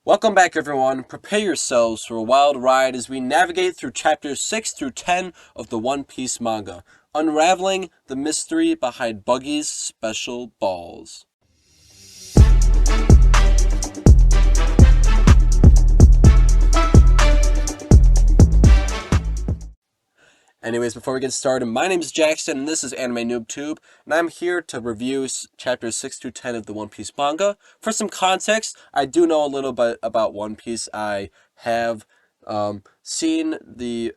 Welcome back, everyone. Prepare yourselves for a wild ride as we navigate through chapters 6 through 10 of the One Piece manga, unraveling the mystery behind Buggy's special balls. Anyways, before we get started, my name is Jackson, and this is Anime NoobTube, and I'm here to review chapters 6 through 10 of the One Piece manga. For some context, I do know a little bit about One Piece. I have seen the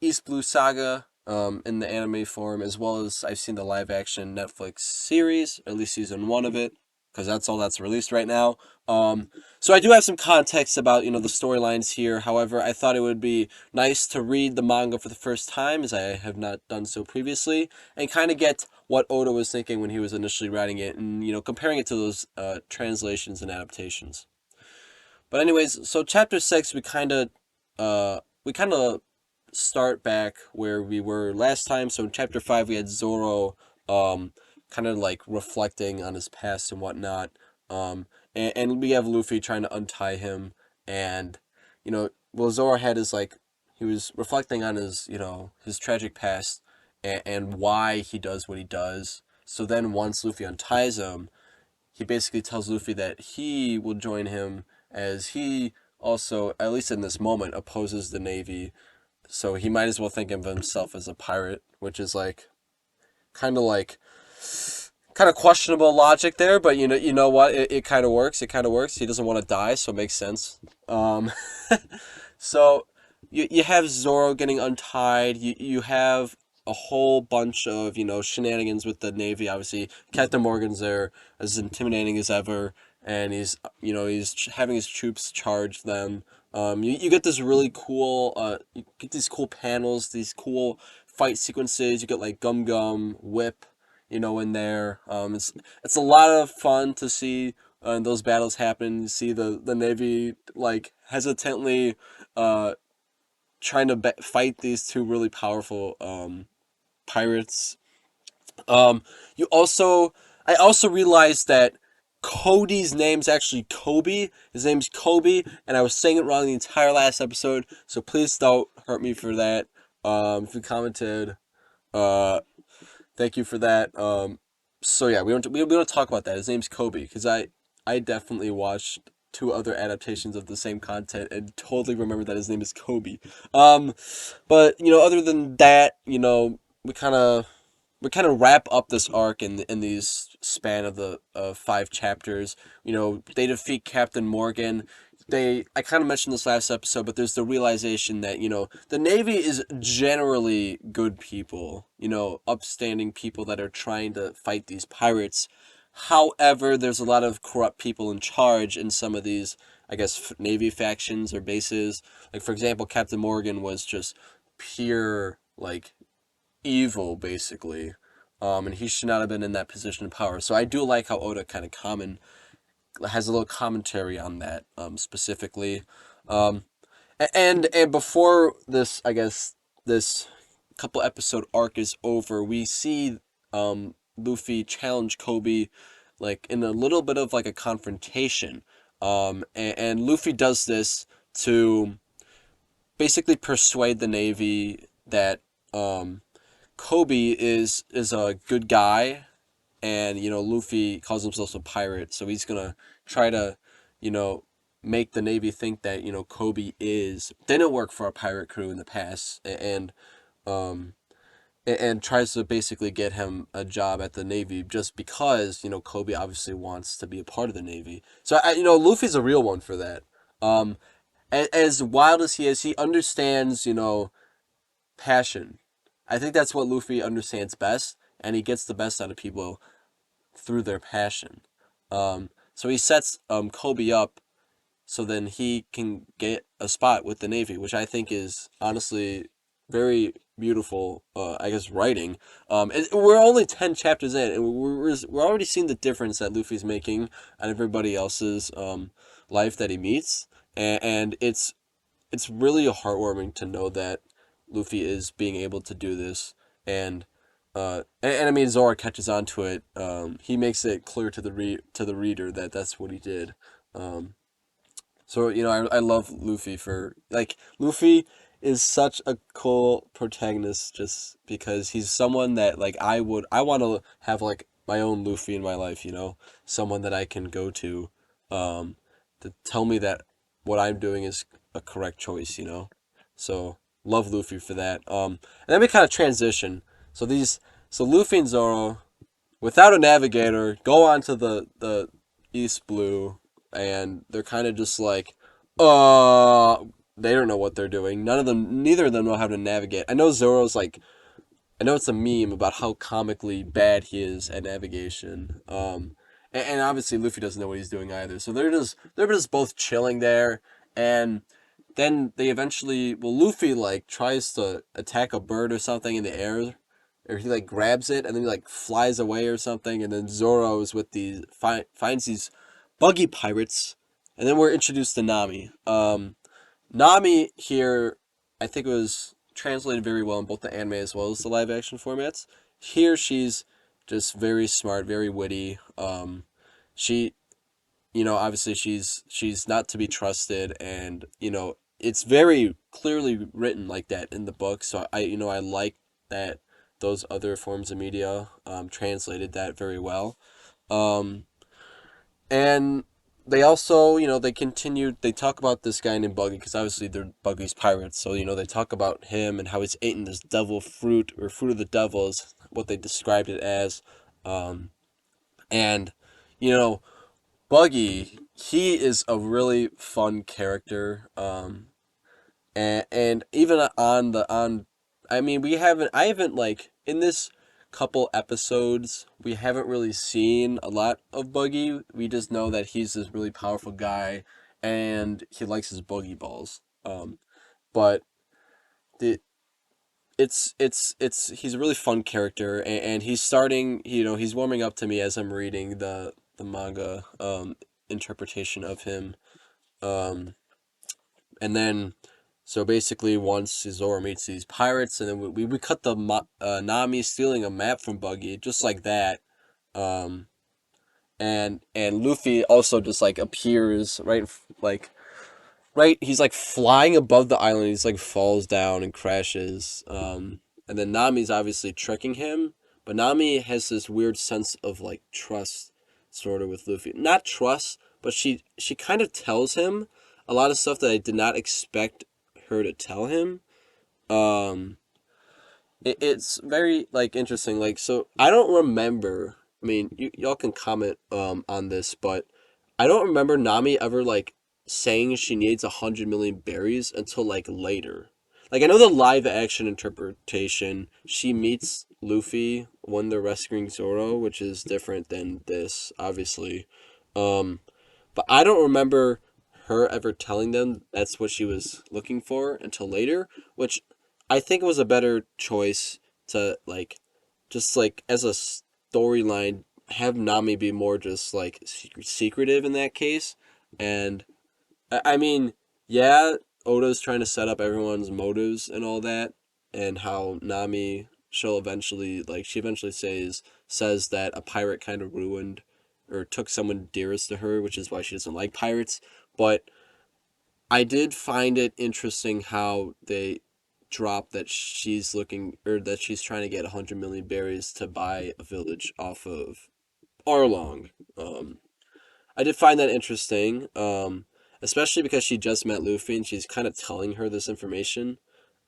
East Blue Saga in the anime form, as well as I've seen the live-action Netflix series, or at least season 1 of it, because that's all that's released right now. So I do have some context about, the storylines here. However, I thought it would be nice to read the manga for the first time, as I have not done so previously, and kind of get what Oda was thinking when he was initially writing it, and comparing it to those translations and adaptations. But anyways, so chapter 6, we kind of start back where we were last time. So in chapter 5, we had Zoro, kind of like reflecting on his past and whatnot. And we have Luffy trying to untie him, and Zoro had his like he was reflecting on his tragic past, and why he does what he does. So then once Luffy unties him, he basically tells Luffy that he will join him, as he also, at least in this moment, opposes the Navy. So he might as well think of himself as a pirate, which is kind of like kind of questionable logic there, but you know what? It kind of works. It kind of works. He doesn't want to die, so it makes sense. Um, so you have Zoro getting untied. You have a whole bunch of shenanigans with the Navy. Obviously, Captain Morgan's there, as intimidating as ever, and he's having his troops charge them. You get this really cool you get these cool panels, these cool fight sequences. You get like Gum Gum, Whip, in there. It's a lot of fun to see those battles happen. You see the Navy like hesitantly uh, trying to fight these two really powerful pirates. Um, you also, I also realized that Cody's name's actually Kobe. His name's Kobe, and I was saying it wrong the entire last episode. So please don't hurt me for that. If you commented, uh, thank you for that. So yeah, we don't talk about that. His name's Kobe, because I definitely watched two other adaptations of the same content and totally remember that his name is Kobe. Um, but other than that, we kind of wrap up this arc in these span of the 5 chapters. They defeat Captain Morgan. I kind of mentioned this last episode, but there's the realization that the Navy is generally good people, upstanding people that are trying to fight these pirates. However, there's a lot of corrupt people in charge in some of these, I guess, Navy factions or bases. Like, for example, Captain Morgan was just pure, like, evil, basically. And he should not have been in that position of power. So I do like how Oda kind of has a little commentary on that, specifically. Um, and before this, I guess this couple episode arc is over, we see Luffy challenge Kobe, like in a little bit of like a confrontation. And Luffy does this to basically persuade the Navy that Kobe is a good guy, and Luffy calls himself a pirate, so he's gonna try to you know make the Navy think that Kobe didn't work for a pirate crew in the past, um and tries to basically get him a job at the Navy, just because Kobe obviously wants to be a part of the Navy. So Luffy's a real one for that. um as wild as he is, he understands passion. I think that's what Luffy understands best, and he gets the best out of people through their passion. So he sets Kobe up so then he can get a spot with the Navy, which I think is honestly very beautiful. I guess writing. And we're only 10 chapters in, and we're already seeing the difference that Luffy's making on everybody else's life that he meets, and it's really heartwarming to know that Luffy is being able to do this, and I mean Zoro catches on to it. He makes it clear to the reader that that's what he did. Um, So, I love Luffy for like Luffy is such a cool protagonist just because he's someone that like I want to have like my own Luffy in my life, someone that I can go um to tell me that what I'm doing is a correct choice. So, love Luffy for that. And then we kind of transition. So Luffy and Zoro without a navigator, go onto the East Blue, and they're kind of just like, uh, they don't know what they're doing. Neither of them know how to navigate. I know Zoro's like, I know it's a meme about how comically bad he is at navigation. And obviously Luffy doesn't know what he's doing either. So they're just both chilling there, and then they eventually, well, Luffy like tries to attack a bird or something in the air, or he like grabs it and then he like flies away or something, and then Zoro is with these finds these buggy pirates, and then we're introduced to Nami. Nami here, I think it was translated very well in both the anime as well as the live action formats. Here she's just very smart, very witty. She obviously she's not to be trusted, and it's very clearly written like that in the book. So I like that those other forms of media translated that very well. Um, and they also, they continued. They talk about this guy named Buggy because obviously they're Buggy's pirates. So they talk about him and how he's eaten this devil fruit, or fruit of the devil is what they described it as. Um, and you know Buggy, he is a really fun character. And even I mean, I haven't like in this couple episodes, we haven't really seen a lot of Buggy. We just know that he's this really powerful guy, and he likes his boogie balls. But the it's he's a really fun character, and he's starting, he's warming up to me as I'm reading the manga interpretation of him. Um, and then so basically once Zoro meets these pirates, and then we cut Nami stealing a map from Buggy just like that. Um, and Luffy also just like appears right, he's like flying above the island. He's like falls down and crashes. And then Nami's obviously tricking him, but Nami has this weird sense of like trust, sort of, with Luffy. Not trust, but she kind of tells him a lot of stuff that I did not expect her to tell him. Um, it's very like interesting. Like, so I don't remember. I mean, y'all can comment on this, but I don't remember Nami ever like saying she needs 100 million berries until like later. Like, I know the live action interpretation, she meets Luffy when they're rescuing Zoro, which is different than this, obviously. Um, but I don't remember her ever telling them that's what she was looking for until later, which I think was a better choice to like, just like as a storyline, have Nami be more just like secretive in that case. And I mean, yeah, Oda's trying to set up everyone's motives and all that, and how Nami, she eventually says that a pirate kind of ruined or took someone dearest to her, which is why she doesn't like pirates. But I did find it interesting how they drop that she's looking, or that she's trying to get 100 million berries to buy a village off of Arlong. I did find that interesting, especially because she just met Luffy and she's kind of telling her this information,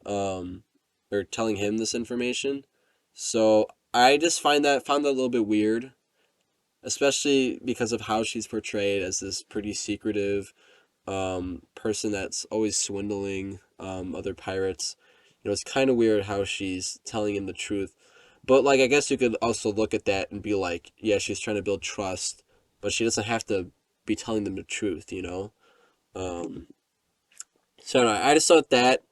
um, or telling him this information. So I just found that a little bit weird, especially because of how she's portrayed as this pretty secretive person that's always swindling other pirates. It's kind of weird how she's telling him the truth. But like, I guess you could also look at that and be like, yeah, she's trying to build trust, but she doesn't have to be telling them the truth. Um, so anyway, I just thought that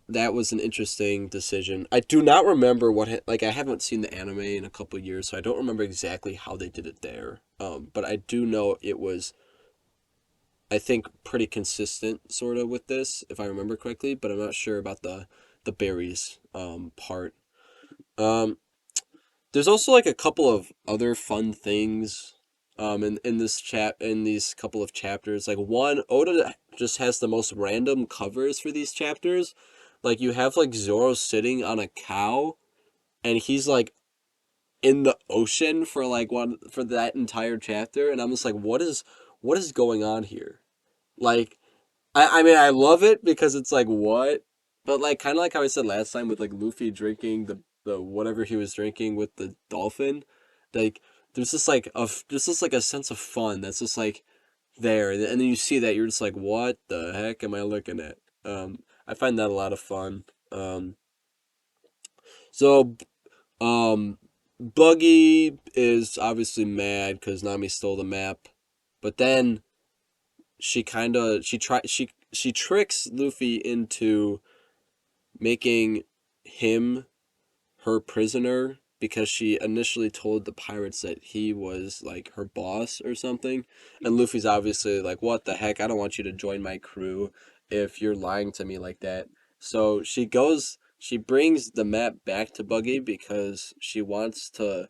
that was an interesting decision. I do not remember like, I haven't seen the anime in a couple of years, so I don't remember exactly how they did it there. But I do know it was, I think, pretty consistent sort of with this, if I remember correctly, but I'm not sure about the berries part. Um there's also like a couple of other fun things in this chat in these couple of chapters. Like one, Oda just has the most random covers for these chapters. Like you have like Zoro sitting on a cow, and he's like in the ocean for like one for that entire chapter, and I'm just like, what is going on here? Like, I mean, I love it because it's like what, but like kind of like how I said last time with like Luffy drinking the whatever he was drinking with the dolphin, like there's just like there's just like a sense of fun that's just like there, and then you see that you're just like, what the heck am I looking at? I find that a lot of fun. So Buggy is obviously mad because Nami stole the map, but then she tricks Luffy into making him her prisoner because she initially told the pirates that he was like her boss or something. And Luffy's obviously like, what the heck? I don't want you to join my crew if you're lying to me like that. So she brings the map back to Buggy because she wants to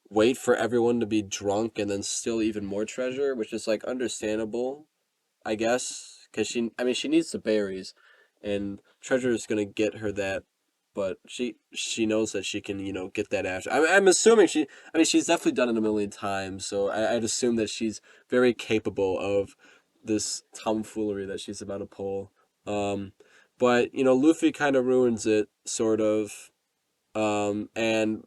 wait for everyone to be drunk and then steal even more treasure, which is like understandable, I guess, because I mean, she needs the berries, and Treasure is gonna get her that, but she knows that she can, get that after. I'm assuming I mean, she's definitely done it a million times, so I'd assume that she's very capable of this tomfoolery that she's about to pull. Um, but Luffy kind of ruins it, sort of, and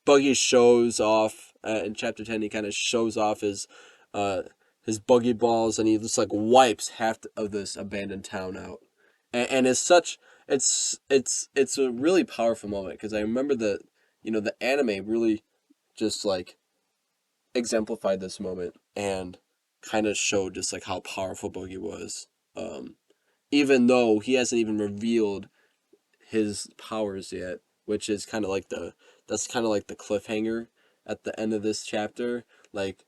Buggy shows off in chapter 10. He kind of shows off uh, his buggy balls, and he just like wipes half of this abandoned town out. And it's such it's a really powerful moment because I remember the anime really just like exemplified this moment and kind of showed just like how powerful Buggy was. Um, Even though he hasn't even revealed his powers yet, which is kind of like that's kind of like the cliffhanger at the end of this chapter. Like,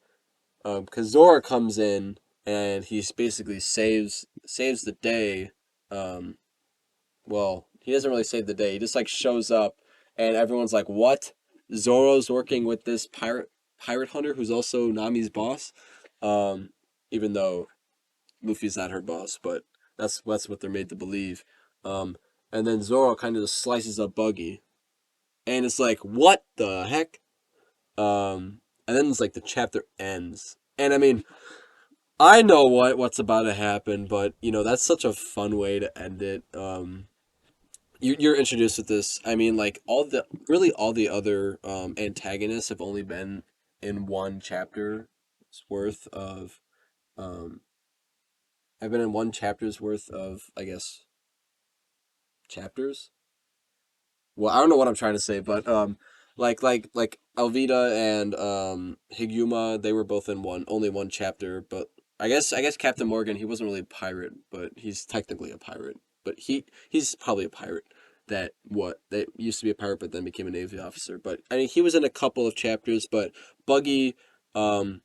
because Zora comes in and he's basically saves the day. Um, well, he doesn't really save the day. He just like shows up, and everyone's like, "What? Zoro's working with this pirate hunter who's also Nami's boss." Um, Even though Luffy's not her boss, but that's what they're made to believe. Um, and then Zoro kind of just slices up Buggy, and it's like, what the heck? And then it's like the chapter ends, and I mean, I know what's about to happen, but that's such a fun way to end it. You're introduced with this. I mean, like all the other antagonists have only been in one chapter's worth of um. I've been in one chapter's worth of, I guess, chapters. Well, I don't know what I'm trying to say, but like Alvida and Higuma, they were both in only one chapter, but I guess Captain Morgan, he wasn't really a pirate, but he's technically a pirate. But he's probably a pirate that used to be a pirate but then became a navy officer. But I mean, he was in a couple of chapters, but Buggy, um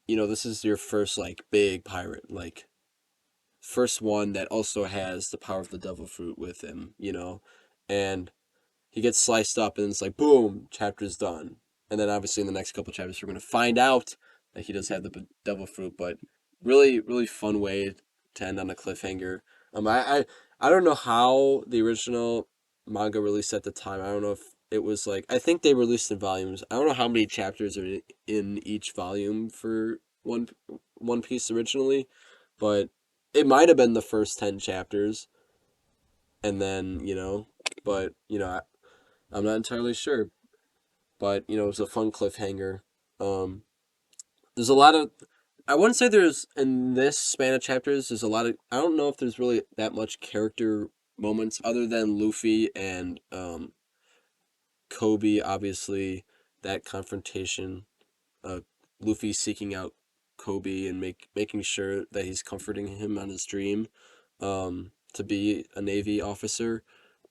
this is your first like big pirate, like first one that also has the power of the devil fruit with him, and he gets sliced up, and it's like boom, chapter's done. And then obviously in the next couple chapters we're gonna find out that he does have the devil fruit. But really, really fun way to end on a cliffhanger. I don't know how the original manga released at the time. I don't know if it was like, I think they released in volumes. I don't know how many chapters are in each volume for One Piece originally, but it might have been the first 10 chapters, and then but I'm not entirely sure, but it was a fun cliffhanger. Um, there's a lot of, I wouldn't say there's in this span of chapters. There's a lot of, I don't know if there's really that much character moments other than Luffy and Kobe. Obviously, that confrontation, uh, Luffy seeking out Kobe and making sure that he's comforting him on his dream, to be a Navy officer.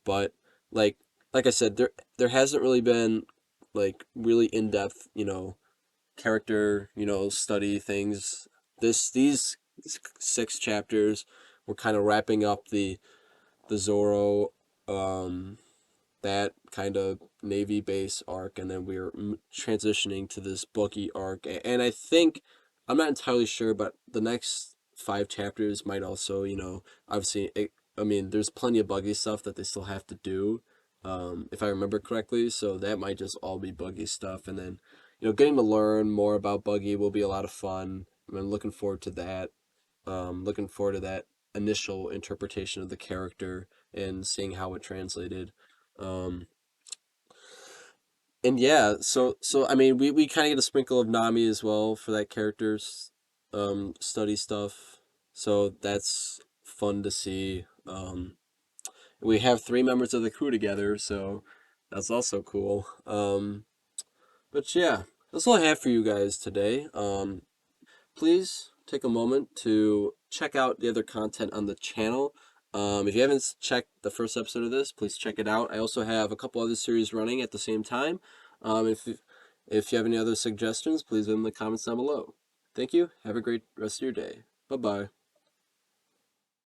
But like like I said, there hasn't really been like really in depth, character, study things. These 6 chapters were kind of wrapping up the Zoro, um that kind of Navy base arc, and then we're transitioning to this Buggy arc. And I think, I'm not entirely sure, but the next 5 chapters might also, obviously, I mean, there's plenty of Buggy stuff that they still have to do, if I remember correctly. So that might just all be Buggy stuff, and then, getting to learn more about Buggy will be a lot of fun. I'm looking forward to that. Looking forward to that initial interpretation of the character and seeing how it translated. Um, and yeah, so I mean, we kind of get a sprinkle of Nami as well for that character's study stuff. So that's fun to see. We have 3 members of the crew together, so that's also cool. But yeah, that's all I have for you guys today. Please take a moment to check out the other content on the channel. If you haven't checked the first episode of this, please check it out. I also have a couple other series running at the same time. If you have any other suggestions, please leave them in the comments down below. Thank you. Have a great rest of your day. Bye bye.